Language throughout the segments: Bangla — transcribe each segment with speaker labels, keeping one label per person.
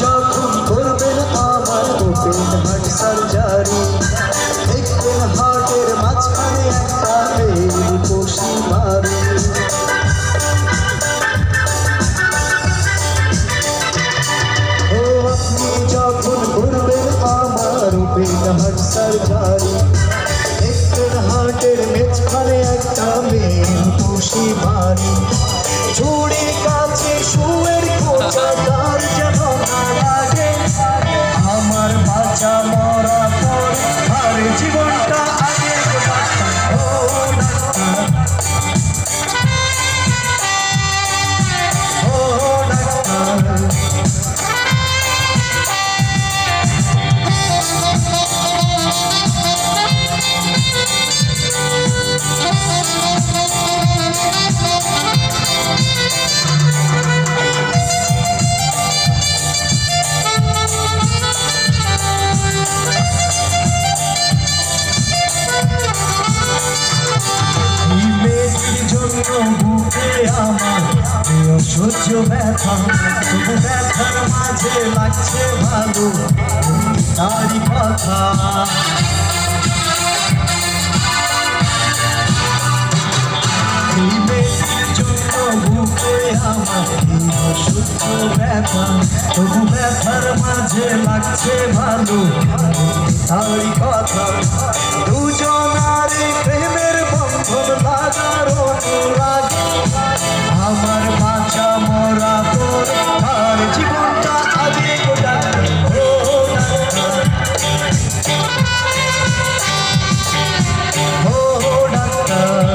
Speaker 1: যখন করবেন আমার ওপেন হার্ট সার্জারি, দেখবেন হার্টের মাঝখানে একটা রূপসী মারি। ও আপনি যখন করবেন আমার ওপেন হার্ট সার্জারি, দেখবেন হার্টের মাঝখানে একটা রূপসী মারি। ছুরি কাছে শুয়ের খোঁচা তার যেন না লাগে, আমার বাঁচা মরা পর আর জীবনটা আগে। ও ডাক্তার, ও ডাক্তার, বুকে আমার অসহ্য ব্যথা, তবু ব্যথার মাঝে লাগছে ভালো তারই কথা। এই মেয়েটির জন্য বুকে আমার অসহ্য ব্যথা, তবু ব্যথার মাঝে লাগছে ভালো তারই কথা। দুজনার প্রেমের বন্ধন লাগার অনুরাগে, আমার বাঁচা মরা তোর আর জীবনটা আগে গোটা। ও ডাক্তার, ও ডাক্তার,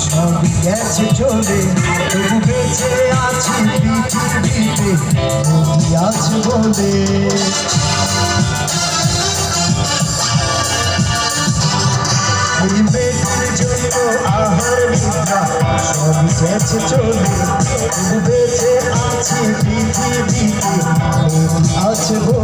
Speaker 1: সব গেছে চলে, তবু বেঁচে আছি পৃথিবীতে নদী আছে বলে। এই মেয়েটির জন্য আহার নিদ্রা সব গেছে চলে, তবু বেঁচে আছি পৃথিবীতে নদী আছে বলে।